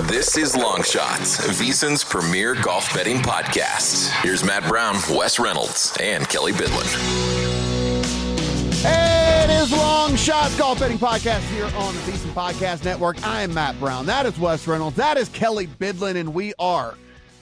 This is Long Shots, VSiN's premier golf betting podcast. Here's Matt Brown, Wes Reynolds, and Kelley Bydlon. Hey, it is Long Shots Golf Betting Podcast here on the VSiN Podcast Network. I am Matt Brown. That is Wes Reynolds. That is Kelley Bydlon, and we are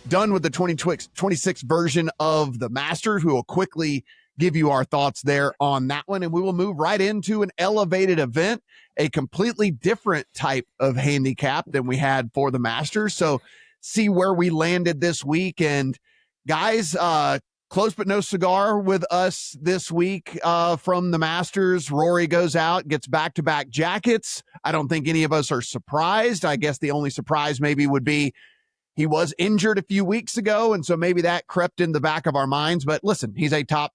done with the 2026 version of the Masters. We will quickly give you our thoughts there on that one, and we will move right into an elevated event, a completely different type of handicap than we had for the Masters. So see where we landed this week. And guys, close but no cigar with us this week from the Masters. Rory goes out, gets back-to-back jackets. I don't think any of us are surprised. I guess the only surprise maybe would be he was injured a few weeks ago, and so maybe that crept in the back of our minds. But listen, he's a top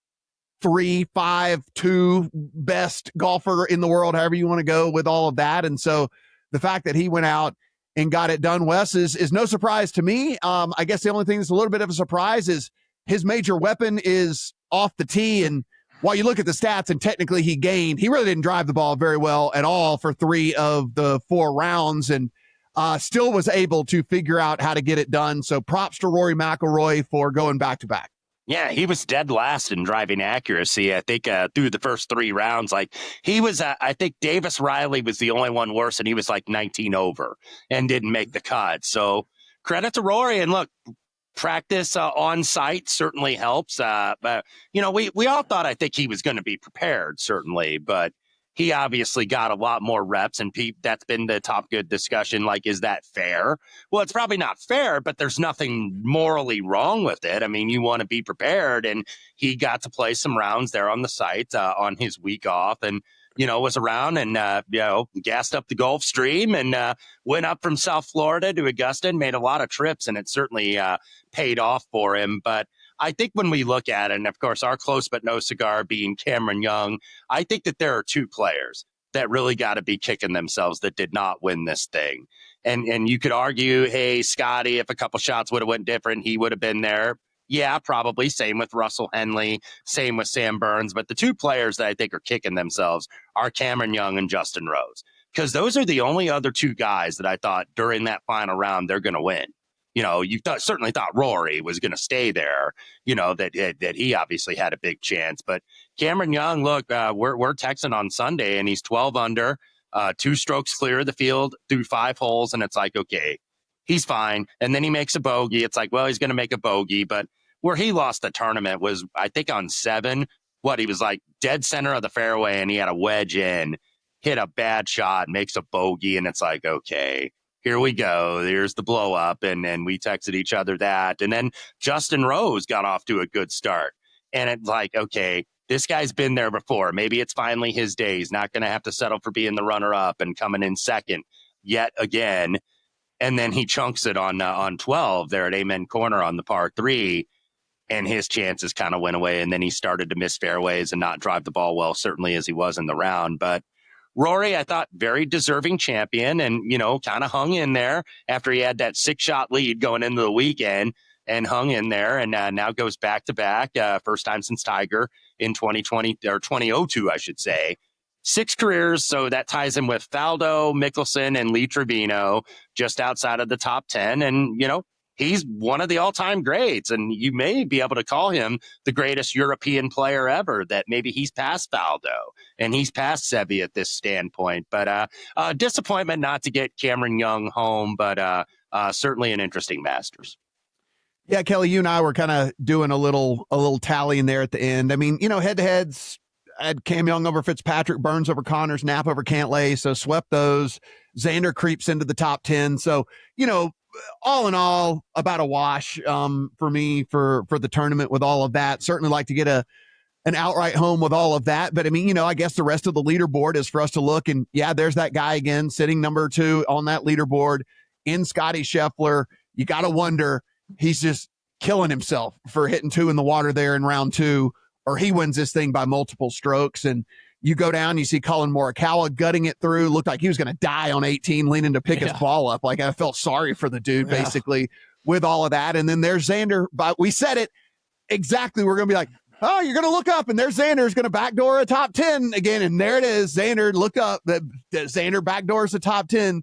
3, 5, 2 best golfer in the world, however you want to go with all of that. And so the fact that he went out and got it done, Wes, is no surprise to me. I guess the only thing that's a little bit of a surprise is his major weapon is off the tee. And while you look at the stats and technically he gained, he really didn't drive the ball very well at all for 3 of the 4 rounds, and still was able to figure out how to get it done. So props to Rory McIlroy for going back-to-back. Yeah, he was dead last in driving accuracy. I think through the first 3 rounds, like he was, I think Davis Riley was the only one worse, and he was like 19 over and didn't make the cut. So credit to Rory. And look, practice on site certainly helps. But, you know, we all thought, I think he was going to be prepared, certainly, but he obviously got a lot more reps, and that's been the top good discussion. Like, is that fair? Well, it's probably not fair, but there's nothing morally wrong with it. I mean, you want to be prepared, and he got to play some rounds there on the site on his week off, and, you know, was around and, gassed up the Gulf Stream and went up from South Florida to Augusta and made a lot of trips, and it certainly paid off for him. But I think when we look at it, and of course, our close but no cigar being Cameron Young, I think that there are 2 players that really got to be kicking themselves that did not win this thing. And you could argue, hey, Scottie, if a couple shots would have went different, he would have been there. Yeah, probably. Same with Russell Henley, same with Sam Burns. But the 2 players that I think are kicking themselves are Cameron Young and Justin Rose, because those are the only other 2 guys that I thought during that final round they're going to win. You know, you certainly thought Rory was going to stay there, you know, that he obviously had a big chance. But Cameron Young, look, we're texting on Sunday, and he's 12 under, 2 strokes clear of the field through 5 holes. And it's like, okay, he's fine. And then he makes a bogey. It's like, well, he's going to make a bogey. But where he lost the tournament was, I think, on 7. He was like dead center of the fairway, and he had a wedge in, hit a bad shot, makes a bogey. And it's like, okay, here we go. There's the blow up. And we texted each other that. And then Justin Rose got off to a good start. And it's like, okay, this guy's been there before. Maybe it's finally his day. He's not going to have to settle for being the runner up and coming in second yet again. And then he chunks it on 12 there at Amen Corner on the par 3. And his chances kind of went away. And then he started to miss fairways and not drive the ball well, certainly as he was in the round. But Rory, I thought, very deserving champion, and, you know, kind of hung in there after he had that 6-shot lead going into the weekend, and hung in there, and now goes back-to-back, first time since Tiger in 2020, or 2002, I should say. 6 careers, so that ties him with Faldo, Mickelson, and Lee Trevino, just outside of the top 10, and, you know, he's one of the all-time greats, and you may be able to call him the greatest European player ever, that maybe he's past Faldo and he's past Seve at this standpoint. But disappointment not to get Cameron Young home, but certainly an interesting Masters. Yeah, Kelley, you and I were kind of doing a little tally in there at the end. I mean, you know, head-to-heads, I had Cam Young over Fitzpatrick, Burns over Connors, Knapp over Cantlay, so swept those. Xander creeps into the top 10. So, you know, all in all, about a wash for me for the tournament with all of that. Certainly like to get an outright home with all of that. But I mean, you know, I guess the rest of the leaderboard is for us to look, and yeah, there's that guy again sitting number 2 on that leaderboard in Scottie Scheffler. You got to wonder, he's just killing himself for hitting 2 in the water there in round 2, or he wins this thing by multiple strokes. And you go down, you see Colin Morikawa gutting it through. Looked like he was going to die on 18, leaning to pick his ball up. Like, I felt sorry for the dude, basically, with all of that. And then there's Xander. But we said it exactly. We're going to be like, oh, you're going to look up, and there's Xander's going to backdoor a top 10 again. And there it is. Xander, look up. Xander backdoors the top 10.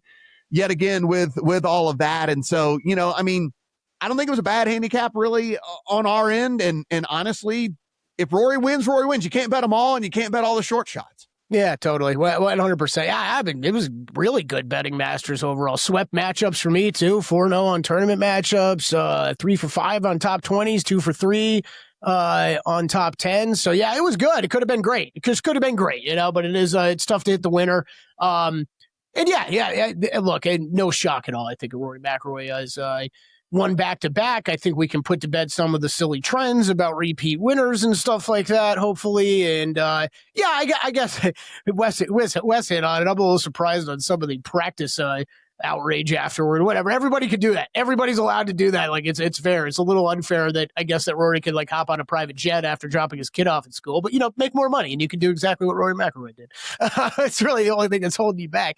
yet again with all of that. And so, I mean, I don't think it was a bad handicap really on our end. And honestly, if Rory wins, Rory wins. You can't bet them all, and you can't bet all the short shots. Yeah, totally. 100%. Yeah, it was really good betting Masters overall. Swept matchups for me too. 4-0 on tournament matchups. 3 for 5 on top 20s. 2 for 3 on top 10. So yeah, it was good. It could have been great. It just could have been great, but it is, it's tough to hit the winner. And yeah. Look, no shock at all. I think Rory McIlroy has won back-to-back. I think we can put to bed some of the silly trends about repeat winners and stuff like that, hopefully. And I guess Wes hit on it. I'm a little surprised on some of the practice outrage afterward. Whatever. Everybody could do that. Everybody's allowed to do that. Like it's fair. It's a little unfair that I guess that Rory could like hop on a private jet after dropping his kid off at school, but make more money, and you can do exactly what Rory McIlroy did. It's really the only thing that's holding you back.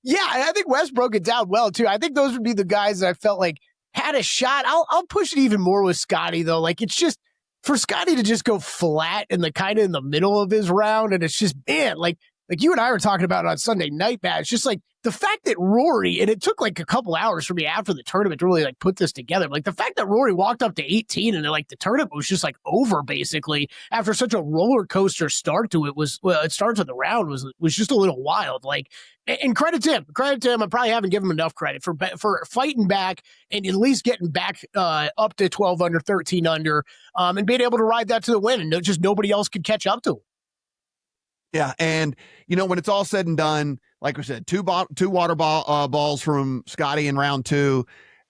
Yeah, I think Wes broke it down well, too. I think those would be the guys that I felt like had a shot. I'll push it even more with Scottie, though. Like, it's just, for Scottie to just go flat in the kind of in the middle of his round, and it's just, man, like you and I were talking about on Sunday night, Matt, it's just like the fact that Rory, and it took like a couple hours for me after the tournament to really like put this together. Like the fact that Rory walked up to 18 and like the tournament was just like over basically after such a roller coaster start to it start to the round was just a little wild. Like, and credit to him. I probably haven't given him enough credit for fighting back and at least getting back up to 12 under, 13 under, and being able to ride that to the win, and just nobody else could catch up to him. Yeah, and when it's all said and done, like we said, two water balls from Scottie in round 2.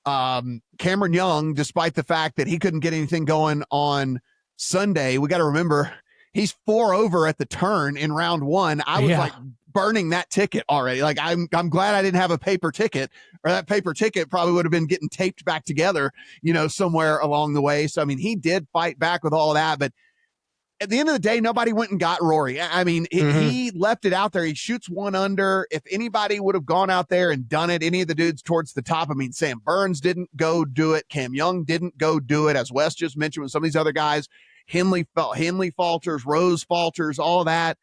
Cameron Young, despite the fact that he couldn't get anything going on Sunday, we got to remember he's 4 over at the turn in round 1. I was like burning that ticket already. Like I'm glad I didn't have a paper ticket, or that paper ticket probably would have been getting taped back together, somewhere along the way. So I mean, he did fight back with all of that, but at the end of the day, nobody went and got Rory. I mean, he left it out there. He shoots 1 under. If anybody would have gone out there and done it, any of the dudes towards the top, I mean, Sam Burns didn't go do it. Cam Young didn't go do it. As Wes just mentioned with some of these other guys, Henley falters, Rose falters, all that.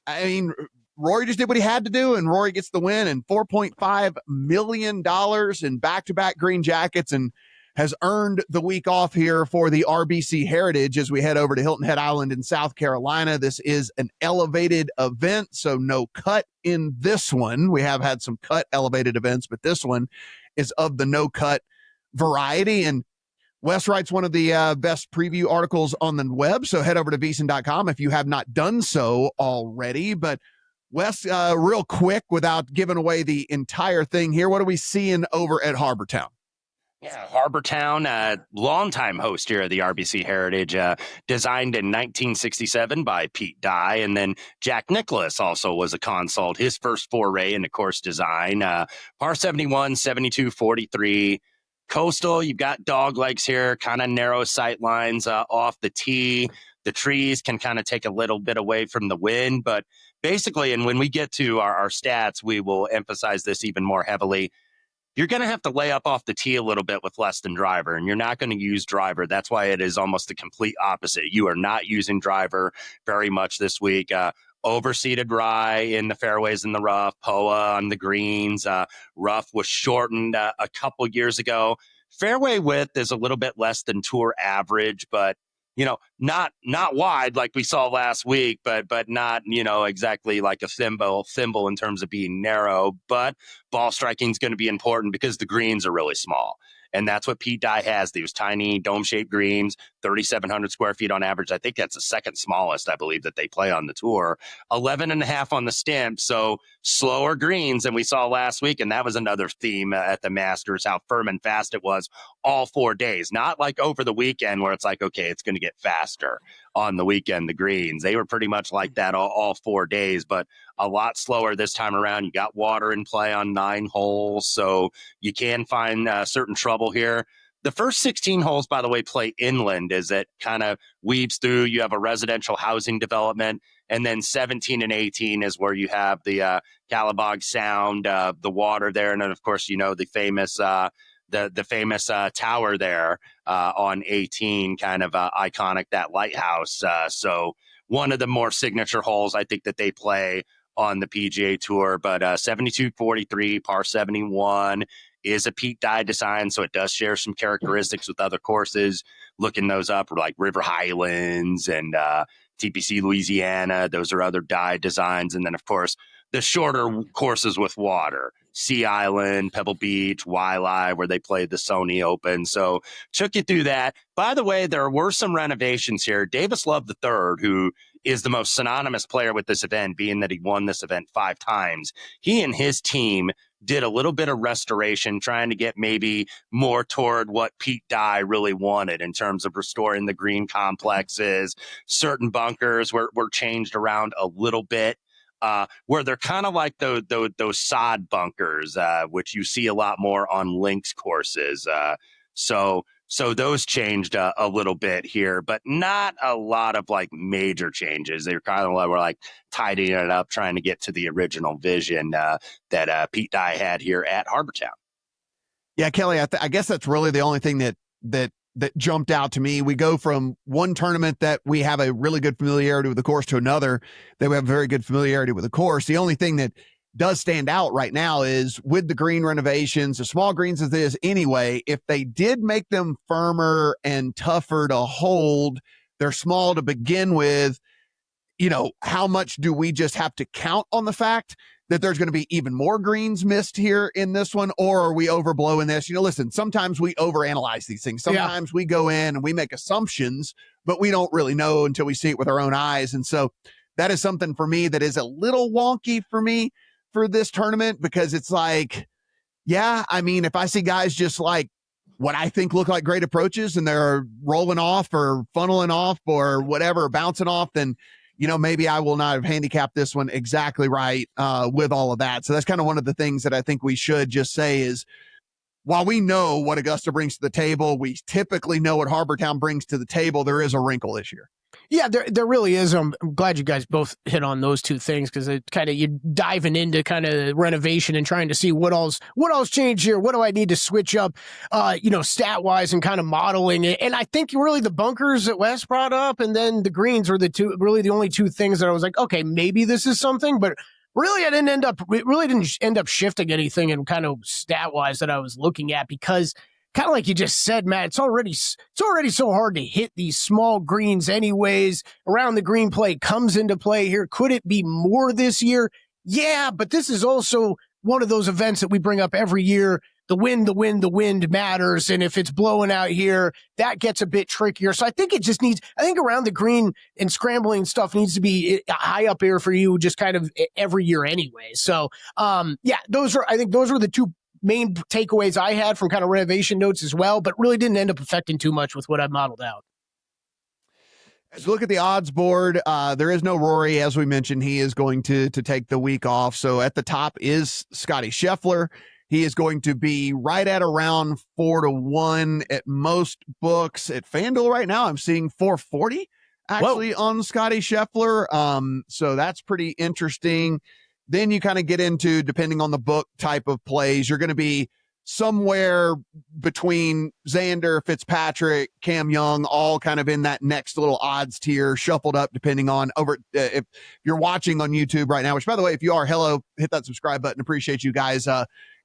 I mean, Rory just did what he had to do, and Rory gets the win and $4.5 million in back-to-back green jackets, and has earned the week off here for the RBC Heritage as we head over to Hilton Head Island in South Carolina. This is an elevated event, so no cut in this one. We have had some cut elevated events, but this one is of the no cut variety. And Wes writes one of the best preview articles on the web, so head over to VSiN.com if you have not done so already. But Wes, real quick, without giving away the entire thing here, what are we seeing over at Harbor Town? Yeah, Harbor Town, longtime host here at the RBC Heritage, designed in 1967 by Pete Dye. And then Jack Nicklaus also was a consult, his first foray into course design. Par 71, 72, 43. Coastal, you've got dog legs here, kind of narrow sight lines off the tee. The trees can kind of take a little bit away from the wind. But basically, and when we get to our stats, we will emphasize this even more heavily. You're going to have to lay up off the tee a little bit with less than driver, and you're not going to use driver. That's why it is almost the complete opposite. You are not using driver very much this week. Overseeded rye in the fairways in the rough, POA on the greens. Rough was shortened a couple years ago. Fairway width is a little bit less than tour average, but not wide like we saw last week, but not, exactly like a thimble in terms of being narrow. But ball striking is going to be important because the greens are really small. And that's what Pete Dye has. These tiny dome-shaped greens, 3,700 square feet on average. I think that's the second smallest, I believe, that they play on the tour. 11.5 on the stimp, so slower greens than we saw last week. And that was another theme at the Masters, how firm and fast it was all 4 days. Not like over the weekend where it's like, okay, it's going to get faster on the weekend, the greens. They were pretty much like that all 4 days, but a lot slower this time around. You got water in play on 9 holes, so you can find certain trouble here. The first 16 holes, by the way, play inland as it kind of weaves through. You have a residential housing development, and then 17 and 18 is where you have the Callabog Sound, the water there, and then, of course, the famous the famous tower there on 18, kind of iconic, that lighthouse. So one of the more signature holes I think that they play on the PGA Tour. But 7243, par 71 is a Pete Dye design, so it does share some characteristics with other courses. Looking those up, like River Highlands and TPC Louisiana, those are other Dye designs. And then, of course, the shorter courses with water, Sea Island, Pebble Beach, Waialae, where they played the Sony Open. So took you through that. By the way, there were some renovations here. Davis Love III, who is the most synonymous player with this event, being that he won this event 5 times, he and his team did a little bit of restoration, trying to get maybe more toward what Pete Dye really wanted in terms of restoring the green complexes. Certain bunkers were changed around a little bit, where they're kind of like those sod bunkers, which you see a lot more on links courses. So those changed a little bit here, but not a lot of like major changes. They're kind of like tidying it up, trying to get to the original vision that Pete Dye had here at Harbour Town. Yeah, Kelley, I guess that's really the only thing that jumped out to me. We go from one tournament that we have a really good familiarity with the course to another that we have very good familiarity with the course. The only thing that does stand out right now is with the green renovations, the small greens as is anyway, if they did make them firmer and tougher to hold, they're small to begin with, how much do we just have to count on the fact that there's going to be even more greens missed here in this one, or are we overblowing this? Listen, sometimes we overanalyze these things. Sometimes we go in and we make assumptions, but we don't really know until we see it with our own eyes. And so that is something for me that is a little wonky for me for this tournament, because it's like, if I see guys just like what I think look like great approaches and they're rolling off or funneling off or whatever, bouncing off, then, maybe I will not have handicapped this one exactly right with all of that. So that's kind of one of the things that I think we should just say is, while we know what Augusta brings to the table, we typically know what Harbour Town brings to the table, there is a wrinkle this year. Yeah, there really is. I'm glad you guys both hit on those two things, because it kind of, you're diving into kind of renovation and trying to see what else changed here. What do I need to switch up, stat wise and kind of modeling it. And I think really the bunkers that Wes brought up and then the greens were the only two things that I was like, okay, maybe this is something, but really it really didn't end up shifting anything in kind of stat wise that I was looking at, because kind of like you just said, Matt, it's already so hard to hit these small greens anyways. Around the green play comes into play here. Could it be more this year? Yeah, but this is also one of those events that we bring up every year. The wind matters. And if it's blowing out here, that gets a bit trickier. So I think around the green and scrambling stuff needs to be high up here for you just kind of every year anyway. So, those are the two main takeaways I had from kind of renovation notes as well, but really didn't end up affecting too much with what I modeled out. As we look at the odds board, there is no Rory. As we mentioned, he is going to take the week off. So at the top is Scottie Scheffler. He is going to be right at around 4-1 at most books. At FanDuel right now, I'm seeing 440 actually on Scottie Scheffler. So that's pretty interesting. Then you kind of get into, depending on the book type of plays, you're going to be somewhere between Xander, Fitzpatrick, Cam Young, all kind of in that next little odds tier, shuffled up depending on if you're watching on YouTube right now, which by the way, if you are, hello, hit that subscribe button. Appreciate you guys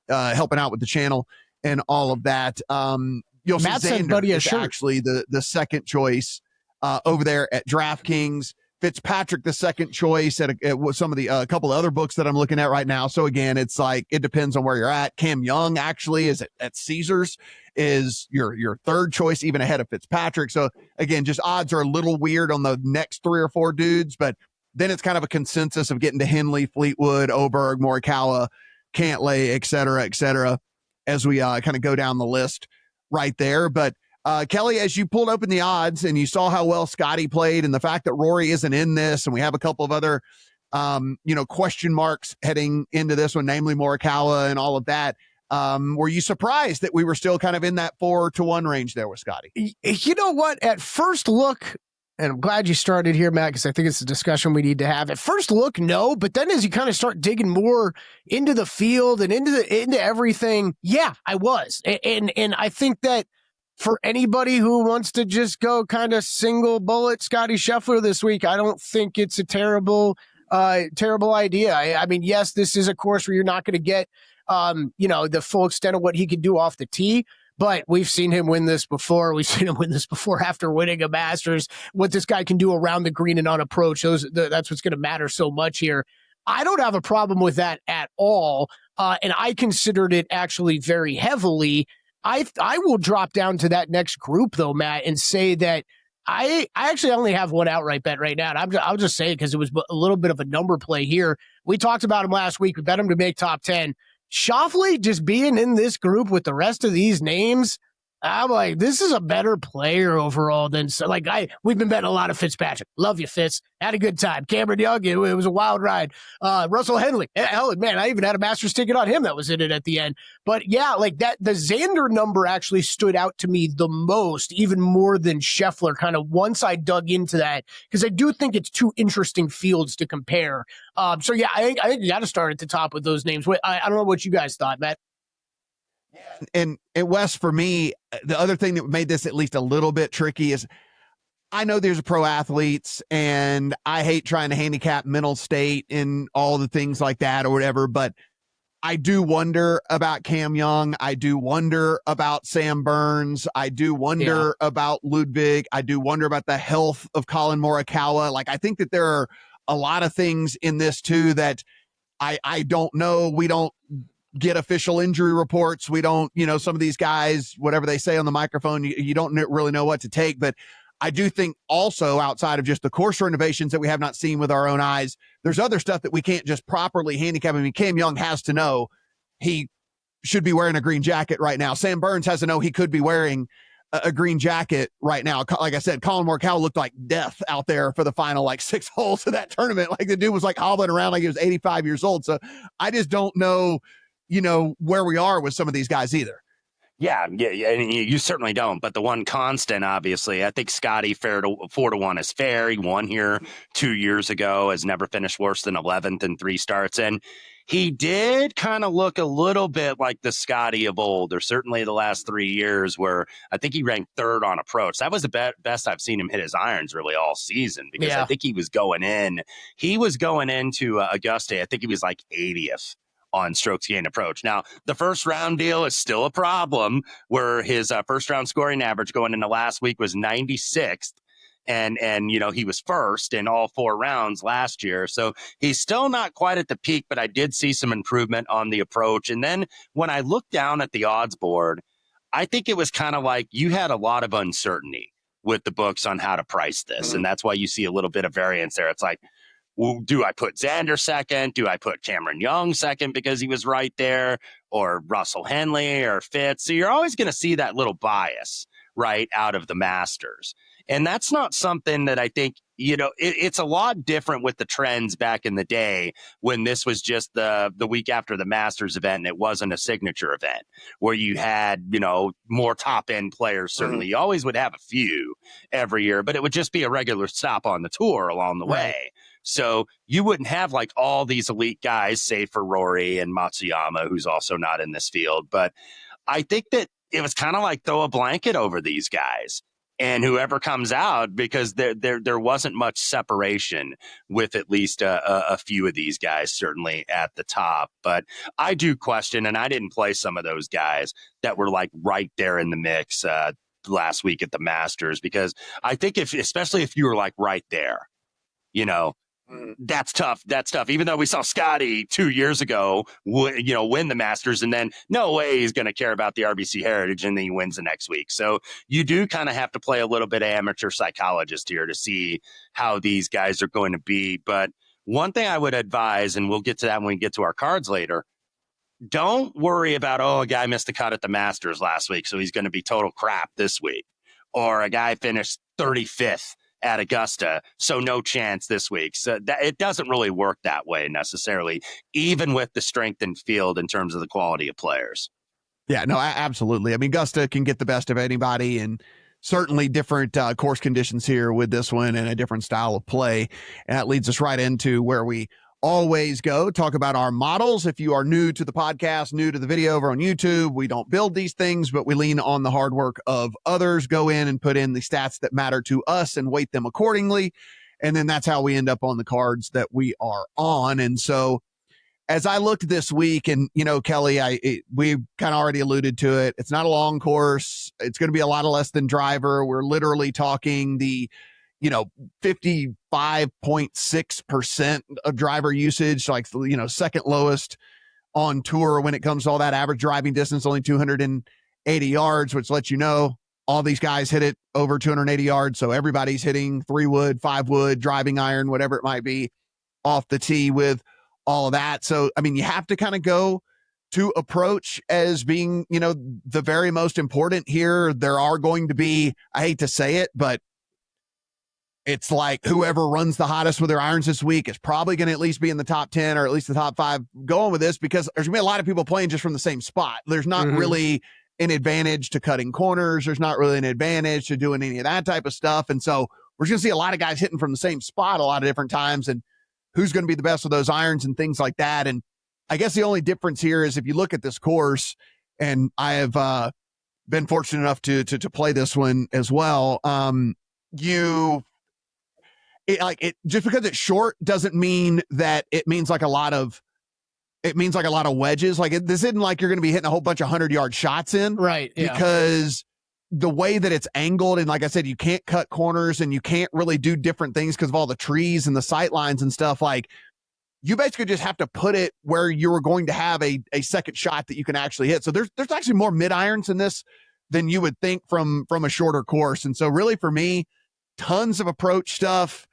helping out with the channel and all of that. You'll see Xander is actually the second choice over there at DraftKings. Fitzpatrick, the second choice at some of the couple of other books that I'm looking at right now. So again, it's like, it depends on where you're at. Cam Young actually is at Caesars is your third choice, even ahead of Fitzpatrick. So again, just odds are a little weird on the next 3 or 4 dudes, but then it's kind of a consensus of getting to Henley, Fleetwood, Oberg, Morikawa, Cantlay, et cetera, as we kind of go down the list right there. But Kelley, as you pulled open the odds and you saw how well Scottie played and the fact that Rory isn't in this, and we have a couple of other, question marks heading into this one, namely Morikawa and all of that. Were you surprised that we were still kind of in that 4-1 range there with Scottie? You know what? At first look, and I'm glad you started here, Matt, because I think it's a discussion we need to have. At first look, no, but then as you kind of start digging more into the field and into everything, yeah, I was. And I think that for anybody who wants to just go kind of single bullet Scottie Scheffler this week, I don't think it's a terrible terrible idea. I mean, yes, this is a course where you're not going to get, the full extent of what he could do off the tee. But we've seen him win this before. We've seen him win this before after winning a Masters. What this guy can do around the green and on approach, that's what's going to matter so much here. I don't have a problem with that at all. And I considered it actually very heavily. I will drop down to that next group, though, Matt, and say that I actually only have one outright bet right now. And I'll just say it because it was a little bit of a number play here. We talked about him last week. We bet him to make top 10. Schauffele just being in this group with the rest of these names, I'm like, this is a better player overall than we've been betting a lot of Fitzpatrick. Love you, Fitz. Had a good time. Cameron Young, it was a wild ride. Russell Henley, hell, man, I even had a Masters ticket on him that was in it at the end. But yeah, like that, the Xander number actually stood out to me the most, even more than Scheffler. Kind of once I dug into that, because I do think it's two interesting fields to compare. So yeah, I think you got to start at the top with those names. I don't know what you guys thought, Matt. And Wes, for me, the other thing that made this at least a little bit tricky is I know there's pro athletes and I hate trying to handicap mental state and all the things like that or whatever, but I do wonder about Cam Young. I do wonder about Sam Burns. I do wonder about Ludwig. I do wonder about the health of Colin Morikawa. Like, I think that there are a lot of things in this too that I don't know. We don't get official injury reports. We don't, some of these guys, whatever they say on the microphone, you don't really know what to take. But I do think also outside of just the course renovations that we have not seen with our own eyes, there's other stuff that we can't just properly handicap. I mean, Cam Young has to know he should be wearing a green jacket right now. Sam Burns has to know he could be wearing a green jacket right now. Like I said, Colin Morikawa looked like death out there for the final 6 holes of that tournament. Like the dude was hobbling around like he was 85 years old. So I just don't know, where we are with some of these guys either. Yeah, and you certainly don't. But the one constant, obviously, I think Scottie 4-1 is fair. He won here 2 years ago, has never finished worse than 11th in 3 starts. And he did kind of look a little bit like the Scottie of old, or certainly the last 3 years, where I think he ranked 3rd on approach. That was the best I've seen him hit his irons really all season, because I think he was going into Augusta. I think he was 80th on strokes gained approach. Now, the first round deal is still a problem, where his first round scoring average going into last week was 96th. And he was first in all 4 rounds last year. So he's still not quite at the peak, but I did see some improvement on the approach. And then when I looked down at the odds board, I think it was kind of like you had a lot of uncertainty with the books on how to price this. And that's why you see a little bit of variance there. It's like, well, do I put Xander second? Do I put Cameron Young second because he was right there? Or Russell Henley or Fitz? So you're always going to see that little bias right out of the Masters. And that's not something that I think, it's a lot different with the trends back in the day when this was just the week after the Masters event and it wasn't a signature event where you had, more top end players. Certainly you always would have a few every year, but it would just be a regular stop on the tour along the way. So you wouldn't have all these elite guys, save for Rory and Matsuyama, who's also not in this field. But I think that it was kind of like throw a blanket over these guys and whoever comes out, because there wasn't much separation with at least a few of these guys, certainly at the top. But I do question, and I didn't play some of those guys that were right there in the mix last week at the Masters, because I think especially if you were right there, that's tough. That's tough. Even though we saw Scottie 2 years ago, win the Masters, and then no way he's going to care about the RBC Heritage, and then he wins the next week. So you do kind of have to play a little bit of amateur psychologist here to see how these guys are going to be. But one thing I would advise, and we'll get to that when we get to our cards later, don't worry about, a guy missed the cut at the Masters last week, so he's going to be total crap this week. Or a guy finished 35th at Augusta, so no chance this week. So it doesn't really work that way necessarily, even with the strengthened field in terms of the quality of players. Yeah, no, absolutely. I mean, Augusta can get the best of anybody, and certainly different course conditions here with this one and a different style of play. And that leads us right into where we always go, talk about our models. If you are new to the podcast, new to the video over on YouTube, we don't build these things, but we lean on the hard work of others, go in and put in the stats that matter to us and weight them accordingly. And then that's how we end up on the cards that we are on. And so as I looked this week, and, Kelley, we kind of already alluded to it. It's not a long course. It's going to be a lot of less than driver. We're literally talking the, 55.6% of driver usage, like, second lowest on tour when it comes to all that. Average driving distance, only 280 yards, which lets you know all these guys hit it over 280 yards. So everybody's hitting 3-wood, 5-wood, driving iron, whatever it might be, off the tee with all of that. So, you have to kind of go to approach as being, the very most important here. There are going to be, I hate to say it, but it's like whoever runs the hottest with their irons this week is probably going to at least be in the top 10 or at least the top 5 going with this, because there's going to be a lot of people playing just from the same spot. There's not really an advantage to cutting corners. There's not really an advantage to doing any of that type of stuff. And so we're going to see a lot of guys hitting from the same spot a lot of different times, and who's going to be the best with those irons and things like that. And I guess the only difference here is if you look at this course, and I have been fortunate enough to play this one as well. Just because it's short doesn't mean that it means like a lot of wedges. Like this isn't like you're going to be hitting a whole bunch of 100-yard shots in. Right. Yeah. Because the way that it's angled, and like I said, you can't cut corners and you can't really do different things because of all the trees and the sight lines and stuff. Like, you basically just have to put it where you're going to have a second shot that you can actually hit. So there's actually more mid irons in this than you would think from a shorter course. And so really for me, tons of approach stuff.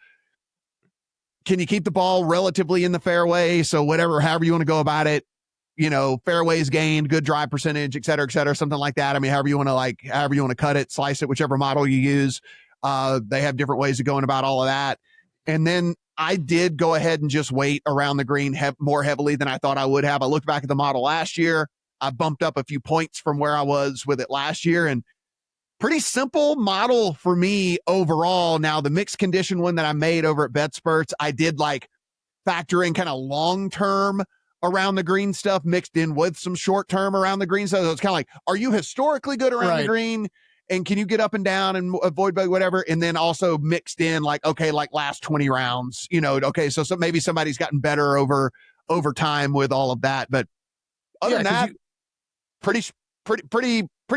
Can you keep the ball relatively in the fairway? So however you want to go about it, fairways gained, good drive percentage, et cetera, something like that. However you want to cut it, slice it, whichever model you use. They have different ways of going about all of that. And then I did go ahead and just wait around the green more heavily than I thought I would have. I looked back at the model last year. I bumped up a few points from where I was with it last year, and pretty simple model for me overall. Now, the mixed condition one that I made over at BetSperts, I did factor in kind of long-term around the green stuff mixed in with some short-term around the green stuff. So it's kind of like, are you historically good around the green? And can you get up and down and avoid whatever? And then also mixed in last 20 rounds, so maybe somebody's gotten better over time with all of that. But other than that, pretty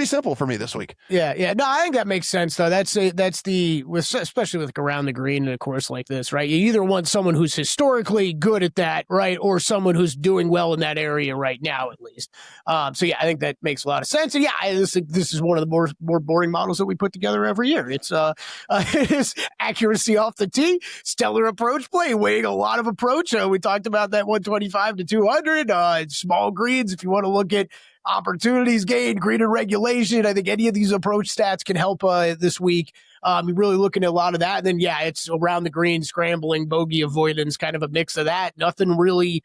simple for me this week. Yeah. No, I think that makes sense though. Especially with around the green in a course like this, right? You either want someone who's historically good at that, right, or someone who's doing well in that area right now, at least. So yeah, I think that makes a lot of sense. And yeah, this is one of the more boring models that we put together every year. It's it is accuracy off the tee, stellar approach play, weighing a lot of approach. We talked about that 125 to 200. Small greens if you want to look at opportunities gained, green and regulation. I think any of these approach stats can help this week. You're really looking at a lot of that. And then, yeah, it's around the green, scrambling, bogey avoidance, kind of a mix of that. Nothing really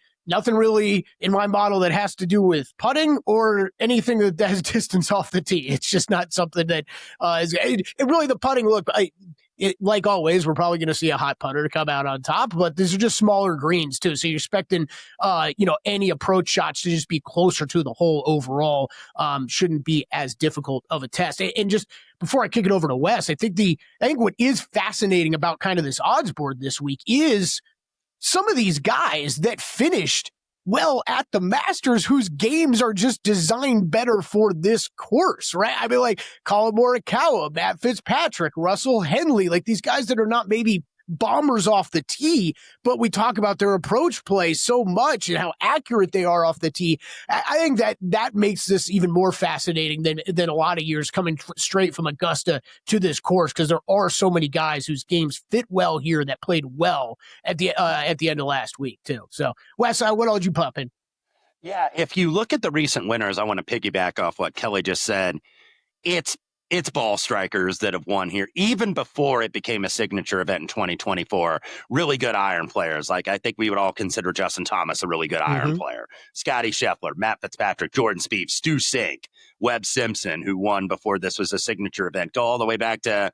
in my model that has to do with putting or anything that has distance off the tee. It's just not something that is really the putting. Look, like always, we're probably going to see a hot putter to come out on top, but these are just smaller greens too. So you're expecting, any approach shots to just be closer to the hole overall. Shouldn't be as difficult of a test. And just before I kick it over to Wes, I think what is fascinating about kind of this odds board this week is some of these guys that finished well at the Masters whose games are just designed better for this course, right? Colin Morikawa, Matt Fitzpatrick, Russell Henley, these guys that are not maybe bombers off the tee, but we talk about their approach play so much and how accurate they are off the tee. I think that makes this even more fascinating than a lot of years coming straight from Augusta to this course, because there are so many guys whose games fit well here that played well at the end of last week too. So Wes, what all did you pop in? Yeah, if you look at the recent winners, I want to piggyback off what Kelley just said. It's ball strikers that have won here, even before it became a signature event in 2024. Really good iron players. I think we would all consider Justin Thomas a really good iron player. Scottie Scheffler, Matt Fitzpatrick, Jordan Spieth, Stu Cink, Webb Simpson, who won before this was a signature event, all the way back to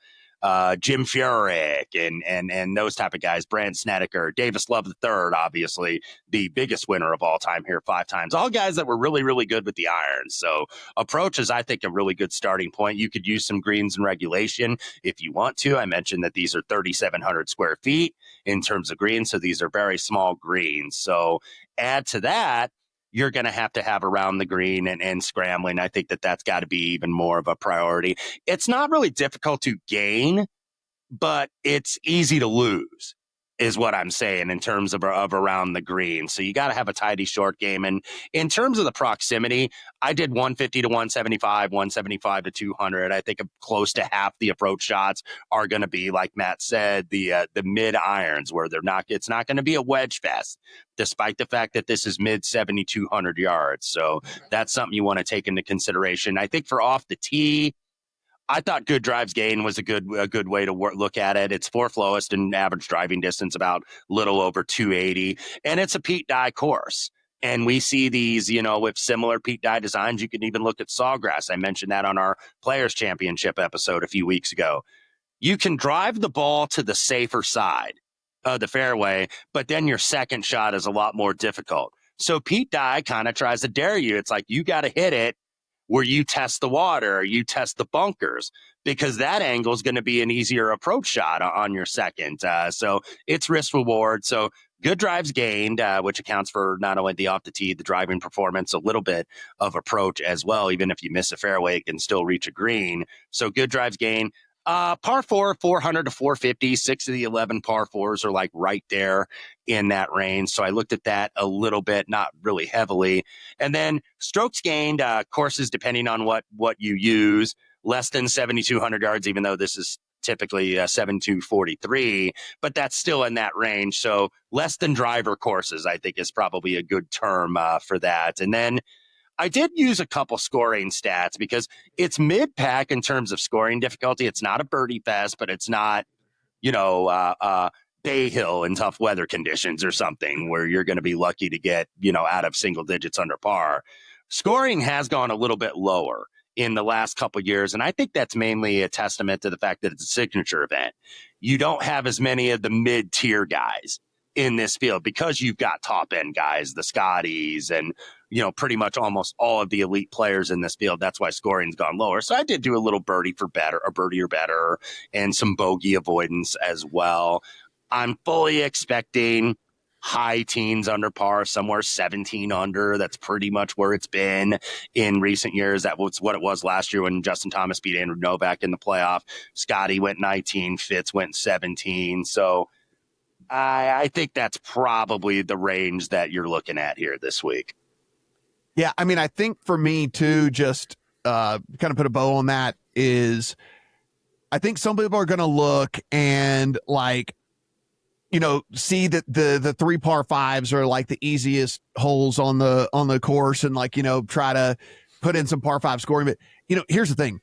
Jim Furyk and those type of guys, Brand Snedeker, Davis Love III, obviously the biggest winner of all time here 5 times, all guys that were really, really good with the irons. So approach is, I think, a really good starting point. You could use some greens in regulation if you want to. I mentioned that these are 3,700 square feet in terms of greens, so these are very small greens. So add to that, you're going to have around the green and scrambling. I think that's got to be even more of a priority. It's not really difficult to gain, but it's easy to lose, is what I'm saying in terms of around the green. So you got to have a tidy short game. And in terms of the proximity, I did 150 to 175, 175 to 200. I think close to half the approach shots are going to be, like Matt said, the mid irons, where it's not going to be a wedge fest, despite the fact that this is mid 7,200 yards. So that's something you want to take into consideration. I think for off the tee, I thought good drives gain was a good way to look at it. It's 4th lowest in average driving distance, about little over 280, and it's a Pete Dye course. And we see these, with similar Pete Dye designs. You can even look at Sawgrass. I mentioned that on our Players Championship episode a few weeks ago. You can drive the ball to the safer side of the fairway, but then your second shot is a lot more difficult. So Pete Dye kind of tries to dare you. It's like, you got to hit it where you test the water, you test the bunkers, because that angle is going to be an easier approach shot on your second. So it's risk reward. So good drives gained, which accounts for not only the off the tee, the driving performance, a little bit of approach as well. Even if you miss a fairway, it can still reach a green. So good drives gained. Par 4, 400 to 450, 6 of the 11 par 4s are like right there in that range. So I looked at that a little bit, not really heavily. And then strokes gained, courses, depending on what you use, less than 7,200 yards, even though this is typically 7,243, but that's still in that range. So less than driver courses, I think, is probably a good term for that. And then I did use a couple scoring stats because it's mid-pack in terms of scoring difficulty. It's not a birdie fest, but it's not, Bay Hill in tough weather conditions or something where you're going to be lucky to get, out of single digits under par. Scoring has gone a little bit lower in the last couple of years, and I think that's mainly a testament to the fact that it's a signature event. You don't have as many of the mid-tier guys in this field because you've got top-end guys, the Scotties, and pretty much almost all of the elite players in this field. That's why scoring's gone lower. So I did do a little birdie or better, and some bogey avoidance as well. I'm fully expecting high teens under par, somewhere 17 under. That's pretty much where it's been in recent years. That was what it was last year when Justin Thomas beat Andrew Novak in the playoff. Scottie went 19, Fitz went 17. So I think that's probably the range that you're looking at here this week. Yeah, I mean, I think for me too, just kind of put a bow on that, is I think some people are going to look and see that the 3 par 5s are like the easiest holes on the course, and try to put in some par 5 scoring. But here's the thing.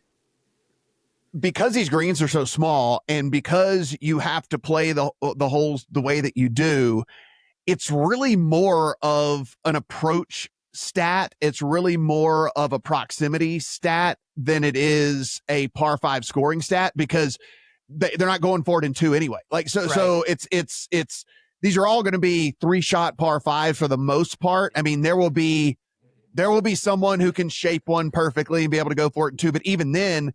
Because these greens are so small, and because you have to play the holes the way that you do, it's really more of an approach stat. It's really more of a proximity stat than it is a par 5 scoring stat, because they're not going for it in 2 anyway. So it's these are all going to be 3-shot par 5 for the most part. I mean, there will be someone who can shape one perfectly and be able to go for it in 2, but even then,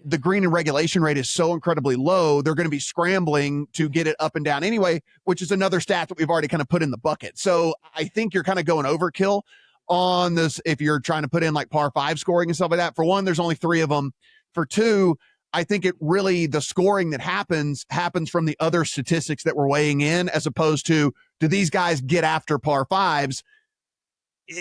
the green and regulation rate is so incredibly low, they're going to be scrambling to get it up and down anyway, which is another stat that we've already kind of put in the bucket. So I think you're kind of going overkill on this if you're trying to put in like par 5 scoring and stuff like that. For one, there's only 3 of them. For 2, I think the scoring that happens from the other statistics that we're weighing in, as opposed to, do these guys get after par 5s?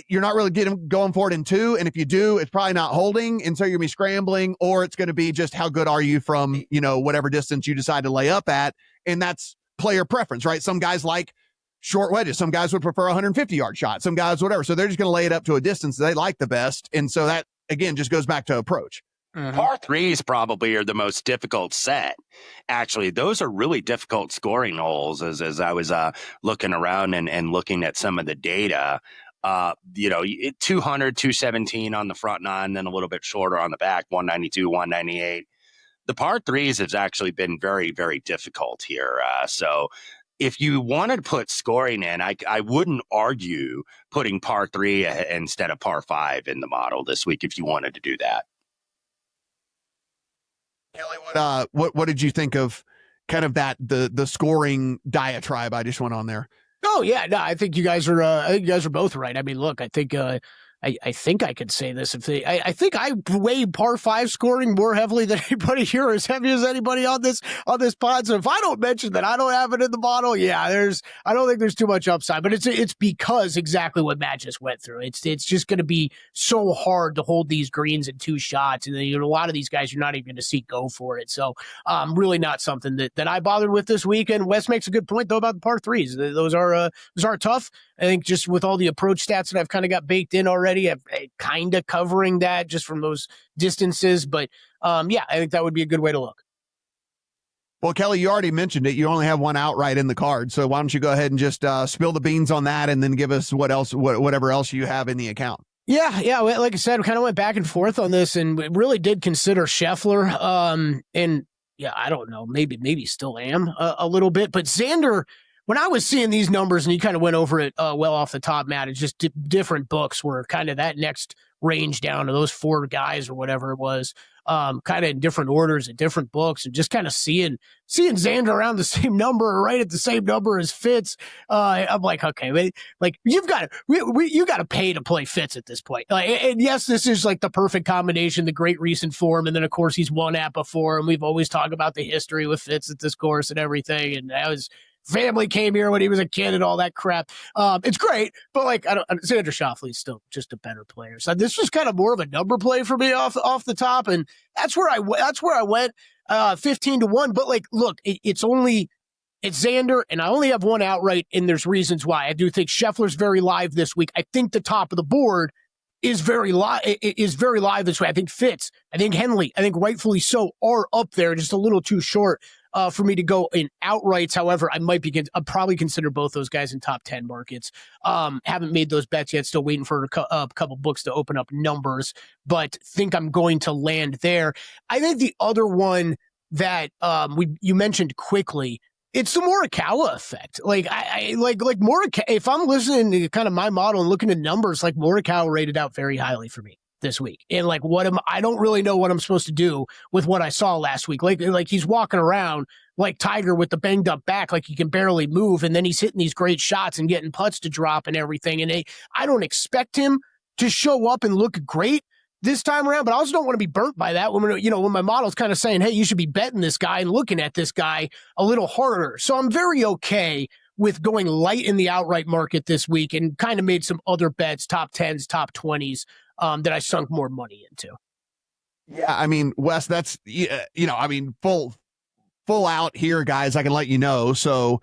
You're not really going for it in 2. And if you do, it's probably not holding. And so you're going to be scrambling, or it's going to be just how good are you from, whatever distance you decide to lay up at. And that's player preference, right? Some guys like short wedges. Some guys would prefer a 150-yard shot. Some guys, whatever. So they're just going to lay it up to a distance they like the best. And so that, again, just goes back to approach. Mm-hmm. Par 3s probably are the most difficult set. Actually, those are really difficult scoring holes as I was looking around and looking at some of the data. 200, 217 on the front 9, then a little bit shorter on the back, 192, 198. the par threes has actually been very, very difficult here. So if you wanted to put scoring in, I wouldn't argue putting par three instead of par five in the model this week if you wanted to do that. Kelley, what did you think of kind of the scoring diatribe I just went on there? Oh yeah, no, I think you guys are both right. I mean, look, I think I could say this I think I weigh par five scoring more heavily than anybody here, as heavy as anybody on this pod. So if I don't mention that I don't have it in the model, yeah, I don't think there's too much upside. But it's because exactly what Matt just went through. It's just going to be so hard to hold these greens in 2 shots, and then a lot of these guys you're not even going to see go for it. So really not something that I bothered with this week. And Wes makes a good point though about the par threes. Those are tough. I think just with all the approach stats that I've kind of got baked in already, I'm kind of covering that just from those distances. But yeah, I think that would be a good way to look. Well, Kelley, you already mentioned it. You only have one outright in the card. So why don't you go ahead and just spill the beans on that and then give us whatever else you have in the account. Yeah. Like I said, we kind of went back and forth on this and we really did consider Scheffler. And yeah, I don't know, maybe still am a little bit, but Xander, when I was seeing these numbers, and you kind of went over it well off the top, Matt, it's just different books were kind of that next range down to those 4 guys or whatever it was, kind of in different orders at different books, and just kind of seeing Xander around the same number or right at the same number as Fitz. I'm like, okay, like you got to pay to play Fitz at this point. And yes, this is like the perfect combination, the great recent form, and then of course he's won at before, and we've always talked about the history with Fitz at this course and everything, and that was. Family came here when he was a kid and all that crap. It's great, but like Xander Schauffele is still just a better player. So this was kind of more of a number play for me off the top, and that's where I went 15-1. But like, look, it's Xander, and I only have one outright, and there's reasons why. I do think Scheffler's very live this week. I think the top of the board is very live this way. I think Fitz, I think Henley, I think rightfully so are up there, just a little too short. For me to go in outrights. However, I'll probably consider both those guys in top 10 markets. Haven't made those bets yet. Still waiting for a couple books to open up numbers, but think I'm going to land there. I think the other one that you mentioned quickly, it's the Morikawa effect. Like like Morikawa. If I'm listening to kind of my model and looking at numbers, like Morikawa rated out very highly for me this week. And like, I don't really know what I'm supposed to do with what I saw last week. Like he's walking around like Tiger with the banged up back, like he can barely move. And then he's hitting these great shots and getting putts to drop and everything. And I don't expect him to show up and look great this time around, but I also don't want to be burnt by that when my model's kind of saying, hey, you should be betting this guy and looking at this guy a little harder. So I'm very okay with going light in the outright market this week and kind of made some other bets, top 10s, top 20s, that I sunk more money into. Yeah, I mean, Wes, that's, full out here, guys, I can let you know. So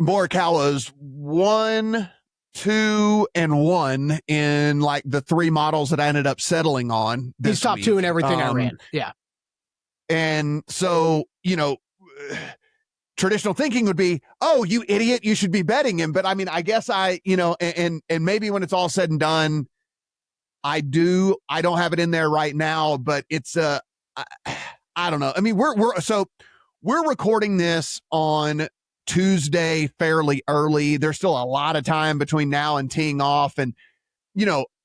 Morikawa's 1, 2, and 1 in like the 3 models that I ended up settling on. He's top 2 in everything I ran. Yeah. And so, traditional thinking would be, oh, you idiot, you should be betting him. But I mean, I guess and maybe when it's all said and done, I don't have it in there right now, but it's I don't know. I mean, we're recording this on Tuesday fairly early. There's still a lot of time between now and teeing off, and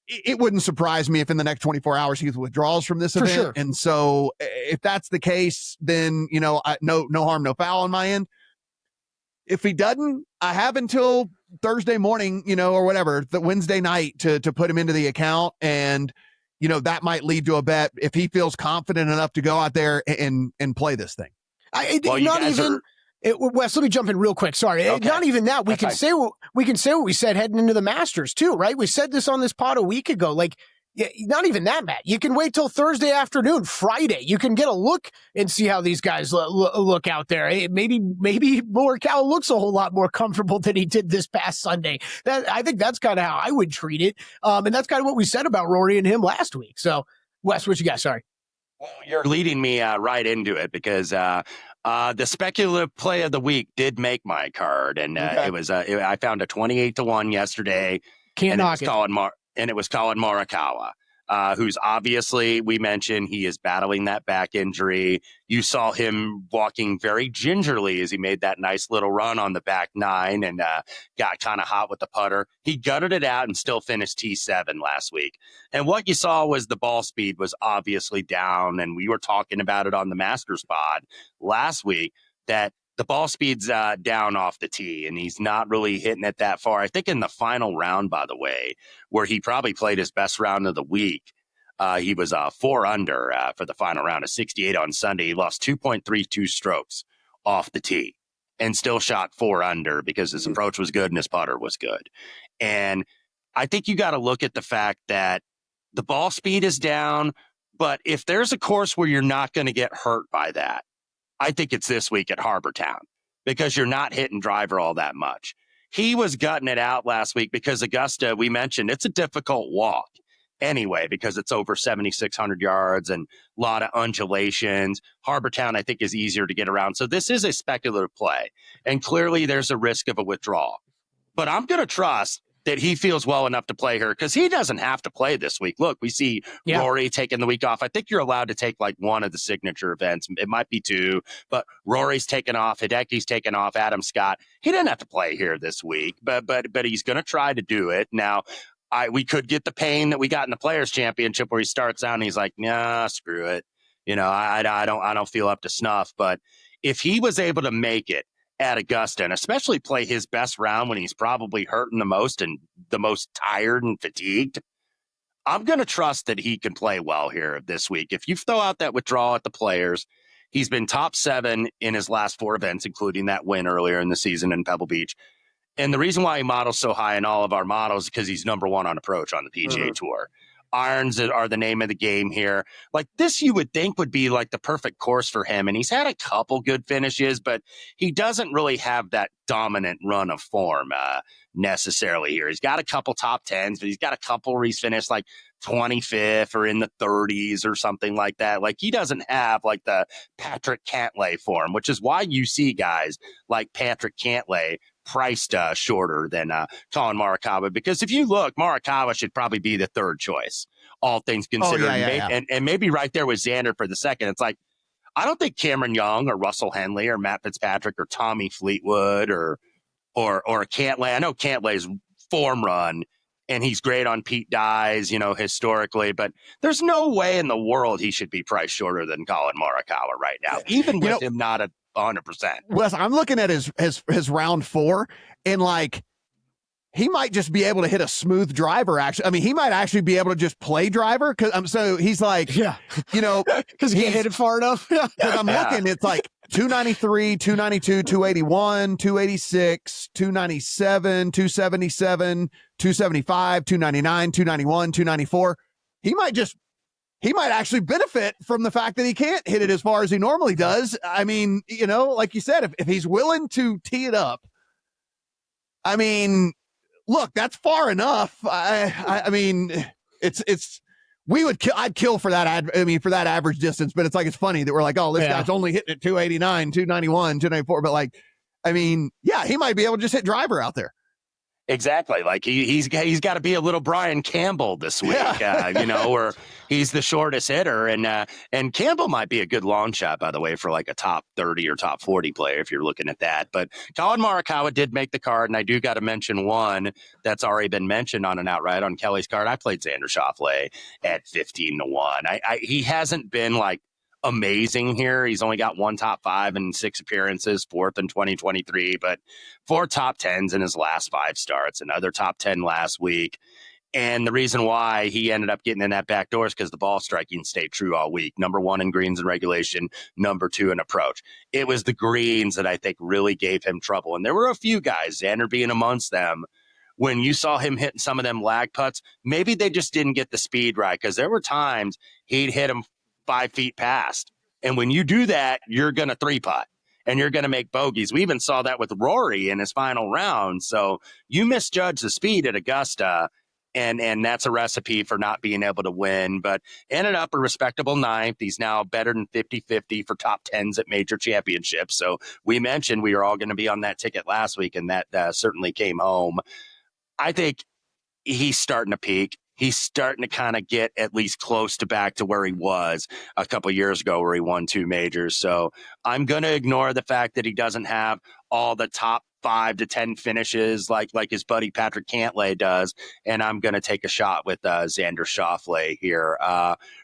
it wouldn't surprise me if in the next 24 hours he withdraws from this event. Sure. And so if that's the case, then no harm, no foul on my end. If he doesn't, I have until Thursday morning, or whatever, the Wednesday night to put him into the account. And, that might lead to a bet if he feels confident enough to go out there and play this thing. Wes, let me jump in real quick. Sorry. Okay. Not even that. We can say what we said heading into the Masters too, right? We said this on this pod a week ago. Like, yeah, not even that, Matt. You can wait till Thursday afternoon, Friday. You can get a look and see how these guys look out there. Maybe Morikawa looks a whole lot more comfortable than he did this past Sunday. I think that's kind of how I would treat it. And that's kind of what we said about Rory and him last week. So, Wes, what you got? Sorry. Well, you're leading me right into it because the speculative play of the week did make my card, and it was I found a 28-1 yesterday. Can't knock it. And it was Collin Morikawa. who's obviously, we mentioned, he is battling that back injury. You saw him walking very gingerly as he made that nice little run on the back nine and got kind of hot with the putter. He gutted it out and still finished T7 last week. And what you saw was the ball speed was obviously down, and we were talking about it on the Masters pod last week, that the ball speed's down off the tee, and he's not really hitting it that far. I think in the final round, by the way, where he probably played his best round of the week, he was 4 under for the final round of 68 on Sunday. He lost 2.32 strokes off the tee and still shot 4 under because his approach was good and his putter was good. And I think you got to look at the fact that the ball speed is down, but if there's a course where you're not going to get hurt by that, I think it's this week at Harbor Town because you're not hitting driver all that much. He was gutting it out last week because Augusta, we mentioned, it's a difficult walk anyway because it's over 7,600 yards and a lot of undulations. Harbor Town, I think, is easier to get around. So this is a speculative play, and clearly there's a risk of a withdrawal. But I'm going to trust that he feels well enough to play her because he doesn't have to play this week. Look, we see Rory taking the week off. I think you're allowed to take like one of the signature events. It might be 2, but Rory's taken off. Hideki's taken off. Adam Scott. He didn't have to play here this week, but he's going to try to do it. Now, we could get the pain that we got in the Players Championship where he starts out and he's like, nah, screw it. You know, I don't feel up to snuff. But if he was able to make it at Augusta, and especially play his best round when he's probably hurting the most and the most tired and fatigued, I'm going to trust that he can play well here this week. If you throw out that withdrawal at the Players, he's been top 7 in his last 4 events, including that win earlier in the season in Pebble Beach. And the reason why he models so high in all of our models is because he's number 1 on approach on the PGA Tour. Irons are the name of the game here. Like this, you would think would be like the perfect course for him. And he's had a couple good finishes, but he doesn't really have that dominant run of form necessarily here. He's got a couple top 10s, but he's got a couple where he's finished like 25th or in the 30s or something like that. Like he doesn't have like the Patrick Cantlay form, which is why you see guys like Patrick Cantlay priced shorter than Colin Morikawa, because if you look, Morikawa should probably be the 3rd choice, all things considered. And maybe right there with Xander for the 2nd. It's like, I don't think Cameron Young or Russell Henley or Matt Fitzpatrick or Tommy Fleetwood or Cantlay. I know Cantlay's form run, and he's great on Pete Dyes, you know, historically, but there's no way in the world he should be priced shorter than Colin Morikawa right now, even with him not a 100%. Wes, I'm looking at his round 4, and like he might just be able to hit a smooth driver. Actually, I mean, he might actually be able to just play driver because so he's like, you know, because he can't hit it far enough. Because I'm looking, it's like 293, 292, 281, 286, 297, 277, 275, 299, 291, 294. He might actually benefit from the fact that he can't hit it as far as he normally does. I mean, you know, like you said, if he's willing to tee it up, I mean, look, that's far enough. I mean, I'd kill for that. For that average distance, but it's like, it's funny that we're like, oh, this guy's only hitting at 289, 291, 294. But like, I mean, yeah, he might be able to just hit driver out there. Exactly. Like he's got to be a little Brian Campbell this week, you know, where he's the shortest hitter. And Campbell might be a good long shot, by the way, for like a top 30 or top 40 player if you're looking at that. But Colin Morikawa did make the card, and I do got to mention one that's already been mentioned on an outright on Kelly's card. I played Xander Schauffele at 15-1. He hasn't been like amazing here. He's only got 1 top 5 in 6 appearances, 4th in 2023, but 4 top 10s in his last 5 starts, another top 10 last week. And the reason why he ended up getting in that back door is because the ball striking stayed true all week. Number 1 in greens and regulation, number 2 in approach. It was the greens that I think really gave him trouble. And there were a few guys, Xander being amongst them, when you saw him hitting some of them lag putts, maybe they just didn't get the speed right, because there were times he'd hit them 5 feet past. And when you do that, you're going to 3-putt and you're going to make bogeys. We even saw that with Rory in his final round. So you misjudge the speed at Augusta, and that's a recipe for not being able to win. But ended up a respectable 9th. He's now better than 50-50 for top 10s at major championships. So we mentioned we were all going to be on that ticket last week, and that certainly came home. I think he's starting to peak. he's starting to kind of get at least close to back to where he was a couple years ago where he won 2 majors. So I'm going to ignore the fact that he doesn't have all the top 5 to 10 finishes like his buddy Patrick Cantlay does, and I'm going to take a shot with Xander Schauffele here.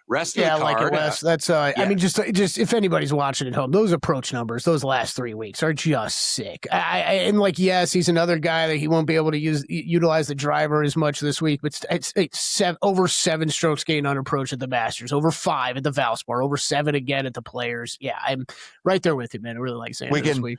Rest of the card, I like it, Wes. That's yeah. I mean, just if anybody's watching at home, those approach numbers, those last 3 weeks are just sick. And like, yes, he's another guy that he won't be able to utilize the driver as much this week, but it's over 7 strokes gained on approach at the Masters, over 5 at the Valspar, over 7 again at the Players. Yeah, I'm right there with you, man. I really like Xander this week.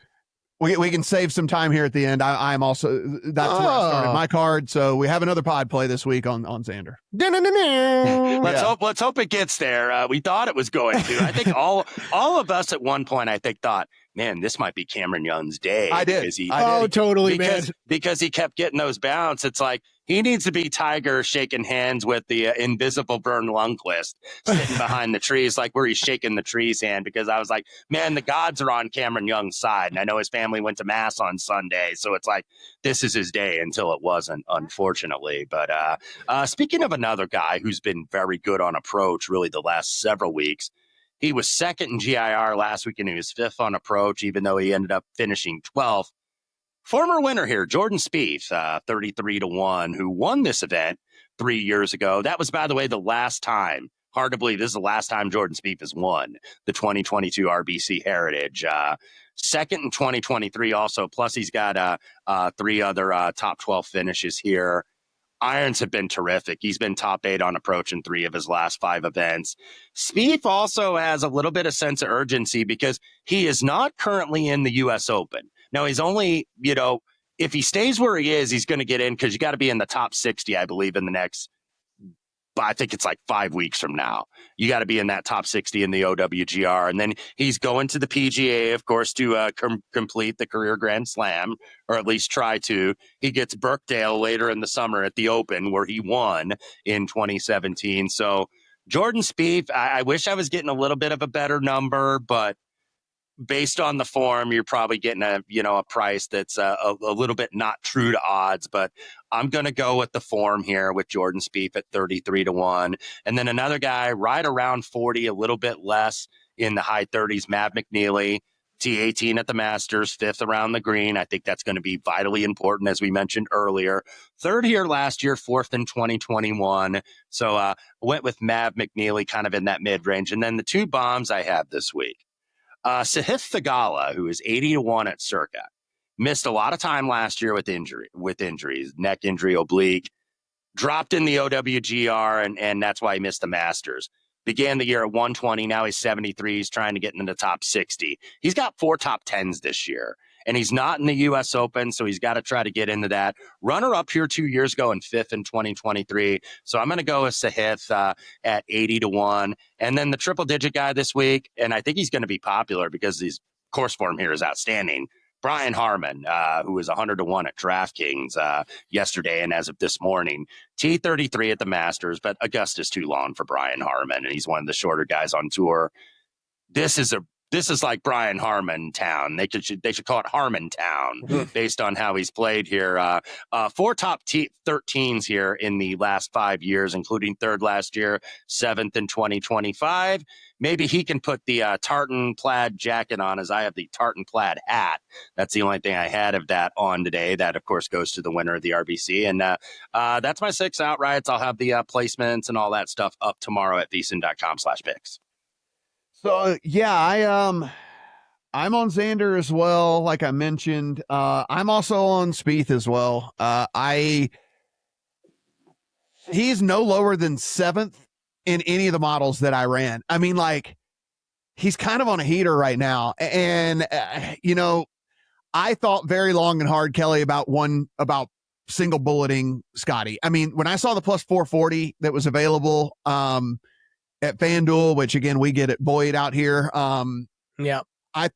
We can save some time here at the end. I'm also, that's where I started my card. So we have another pod play this week on Xander. Let's hope it gets there. We thought it was going to. I think all of us at one point, thought, man, this might be Cameron Young's day. I did. Totally, man. Because he kept getting those bounce. It's like he needs to be Tiger shaking hands with the invisible Vern Lundquist sitting behind the trees, like where he's shaking the tree's hand. Because I was like, man, the gods are on Cameron Young's side. And I know his family went to Mass on Sunday. So it's like, this is his day until it wasn't, unfortunately. But speaking of another guy who's been very good on approach really the last several weeks, he was second in GIR last week and he was 5th on approach, even though he ended up finishing 12th. Former winner here, Jordan Spieth, 33-1, who won this event 3 years ago. That was, by the way, the last time. Hard to believe this is the last time Jordan Spieth has won the 2022 RBC Heritage. Second in 2023 also, plus he's got 3 other top 12 finishes here. Irons have been terrific. He's been top 8 on approach in 3 of his last 5 events. Spieth also has a little bit of sense of urgency because he is not currently in the U.S. Open. Now, he's only, if he stays where he is, he's going to get in because you got to be in the top 60, I believe, in the next, I think it's like 5 weeks from now. You got to be in that top 60 in the OWGR. And then he's going to the PGA, of course, to complete the career Grand Slam, or at least try to. He gets Birkdale later in the summer at the Open, where he won in 2017. So Jordan Spieth, I wish I was getting a little bit of a better number, but based on the form, you're probably getting a price that's a little bit not true to odds, but I'm going to go with the form here with Jordan Spieth at 33-1. And then another guy right around 40, a little bit less in the high 30s, Mav McNeely, T18 at the Masters, 5th around the green. I think that's going to be vitally important, as we mentioned earlier. 3rd here last year, 4th in 2021. So went with Mav McNeely kind of in that mid-range. And then the 2 bombs I have this week. Sahith Theegala, who is 80-1 at Circa, missed a lot of time last year with injuries, neck injury, oblique, dropped in the OWGR, and that's why he missed the Masters. Began the year at 120, now he's 73, he's trying to get into the top 60. He's got 4 top 10s this year, and he's not in the U.S. Open, so he's got to try to get into that. Runner-up here 2 years ago and 5th in 2023. So I'm going to go with Sahith at 80-1. And then the triple-digit guy this week, and I think he's going to be popular because his course form here is outstanding. Brian Harman, who was 100-1 at DraftKings yesterday and as of this morning. T33 at the Masters, but Augusta's too long for Brian Harman, and he's one of the shorter guys on tour. This is like Brian Harman Town. They should call it Harman Town based on how he's played here. 4 top 13s here in the last 5 years, including 3rd last year, 7th in 2025. Maybe he can put the tartan plaid jacket on, as I have the tartan plaid hat. That's the only thing I had of that on today. That, of course, goes to the winner of the RBC. And that's my 6 outrights. I'll have the placements and all that stuff up tomorrow at vsin.com/picks. So yeah, I'm on Xander as well. Like I mentioned, I'm also on Spieth as well. He's no lower than 7th in any of the models that I ran. I mean, like, he's kind of on a heater right now, and I thought very long and hard, Kelley, about single bulleting Scottie. I mean, when I saw the plus 440 that was available, at FanDuel, which again, we get it Boyd out here. Yeah. I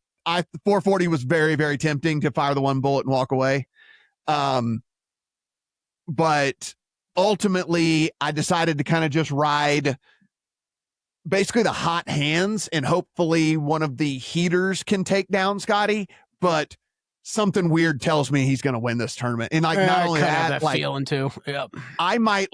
440 was very, very tempting to fire the 1 bullet and walk away. But ultimately I decided to kind of just ride basically the hot hands, and hopefully one of the heaters can take down Scottie. But something weird tells me he's going to win this tournament. And like, not only that, like, feeling too. Yep. I might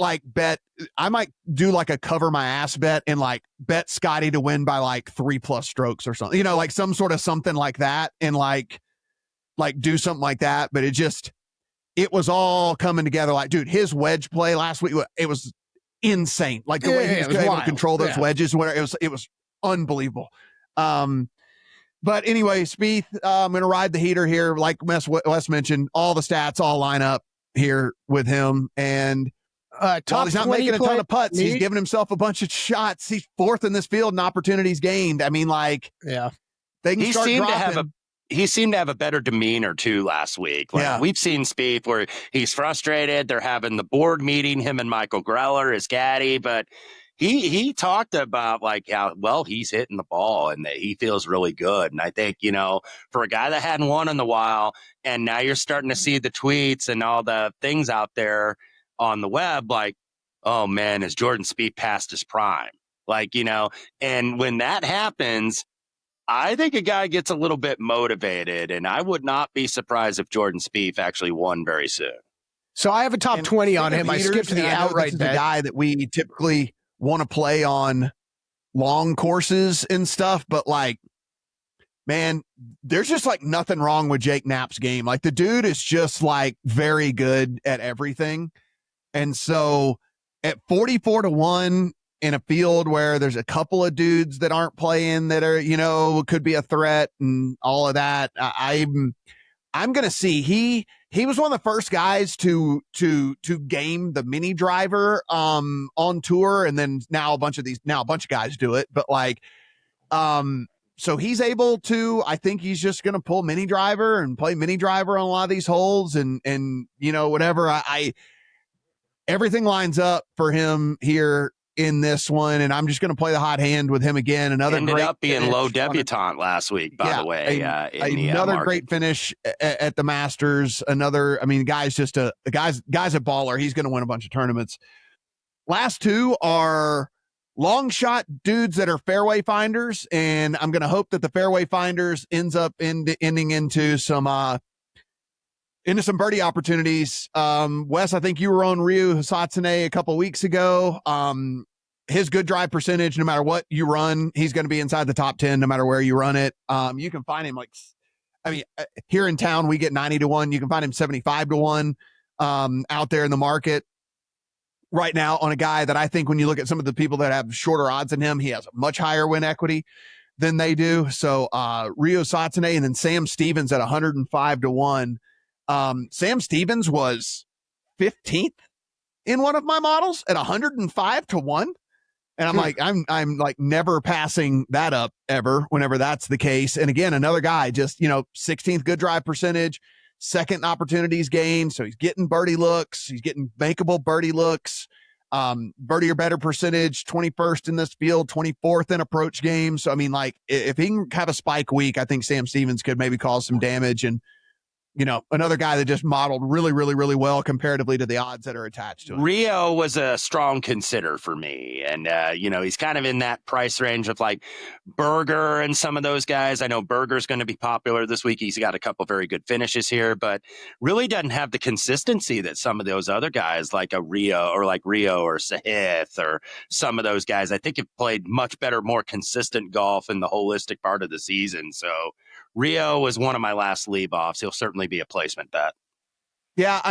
do like a cover my ass bet and like bet Scottie to win by like 3+ strokes or something, like some sort of something like that. And like do something like that. But it was all coming together. Like, dude, his wedge play last week, it was insane. Like the way he was able to control those wedges, it was unbelievable. But anyway, Spieth, I'm going to ride the heater here. Like Wes mentioned, all the stats all line up here with him. And while he's not making a ton of putts, he's giving himself a bunch of shots. He's fourth in this field in opportunities gained. I mean, like, they can start dropping. He seemed to have a better demeanor too last week. Like, we've seen Spieth where he's frustrated. They're having the board meeting, him and Michael Greller, his caddy, but he talked about like how well he's hitting the ball and that he feels really good. And I think, for a guy that hadn't won in a while, and now you're starting to see the tweets and all the things out there on the web, like, oh man, is Jordan Spieth past his prime? Like, and when that happens, I think a guy gets a little bit motivated, and I would not be surprised if Jordan Spieth actually won very soon. So I have a top 20 on him. I skipped the outright bet. The guy that we typically want to play on long courses and stuff, but like, man, there's just like nothing wrong with Jake Knapp's game. Like, the dude is just like very good at everything. And so at 44-1 in a field where there's a couple of dudes that aren't playing that are, could be a threat and all of that, I'm going to see he was one of the first guys to game the mini driver on tour, and then now a bunch of guys do it. But like, so he's able to. I think he's just going to pull mini driver and play mini driver on a lot of these holes, and whatever. Everything lines up for him here in this one, and I'm just going to play the hot hand with him again. Another ended up being low debutante last week, by the way. Another great finish at the Masters. Guy's just a baller. He's going to win a bunch of tournaments. Last two are long shot dudes that are fairway finders, and I'm going to hope that the fairway finders ends up ending into some birdie opportunities. Wes, I think you were on Ryu Hasatsune a couple weeks ago. His good drive percentage, no matter what you run, he's going to be inside the top 10, no matter where you run it. You can find him here in town, we get 90-1. You can find him 75-1 out there in the market right now on a guy that I think when you look at some of the people that have shorter odds than him, he has a much higher win equity than they do. So Ryu Hasatsune, and then Sam Stevens at 105-1. Sam Stevens was 15th in one of my models at 105-1. And I'm like, I'm like never passing that up ever whenever that's the case. And again, another guy just, 16th good drive percentage, second opportunities gained. So he's getting birdie looks. He's getting makeable birdie looks, birdie or better percentage, 21st in this field, 24th in approach game. So, if he can have a spike week, I think Sam Stevens could maybe cause some damage. And, another guy that just modeled really, really, really well comparatively to the odds that are attached to him. Rio was a strong consider for me. And, he's kind of in that price range of like Berger and some of those guys. I know Berger's going to be popular this week. He's got a couple very good finishes here, but really doesn't have the consistency that some of those other guys like Rio or Sahith or some of those guys, I think have played much better, more consistent golf in the holistic part of the season. So Rio was one of my last leave-offs. He'll certainly be a placement bet. Yeah,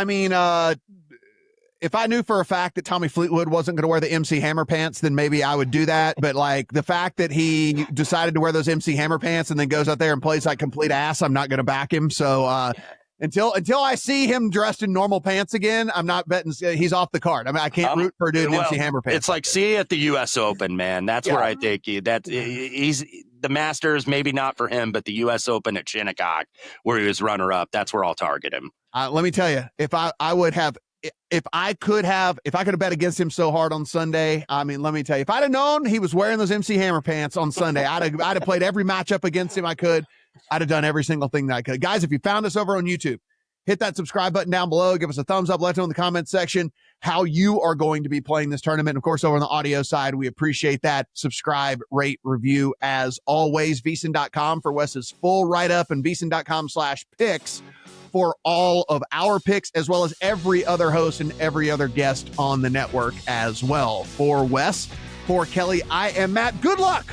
if I knew for a fact that Tommy Fleetwood wasn't going to wear the MC Hammer pants, then maybe I would do that. But like the fact that he decided to wear those MC Hammer pants and then goes out there and plays like complete ass, I'm not going to back him. So until I see him dressed in normal pants again, I'm not betting he's off the card. I can't root for a dude in MC Hammer pants. It's like see at the U.S. Open, man. That's where I think he's the Masters, maybe not for him, but the U.S. Open at Shinnecock, where he was runner-up, that's where I'll target him. Let me tell you, if I could have bet against him so hard on Sunday, let me tell you, if I'd have known he was wearing those MC Hammer pants on Sunday, I'd have played every matchup against him I could. I'd have done every single thing that I could. Guys, if you found us over on YouTube, hit that subscribe button down below. Give us a thumbs up. Let us know in the comments section how you are going to be playing this tournament. Of course, over on the audio side, we appreciate that. Subscribe, rate, review as always. VSiN.com for Wes's full write-up and VSiN.com/picks for all of our picks, as well as every other host and every other guest on the network as well. For Wes, for Kelley, I am Matt. Good luck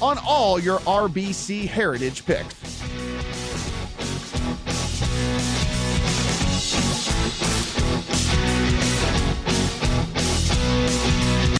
on all your RBC Heritage picks.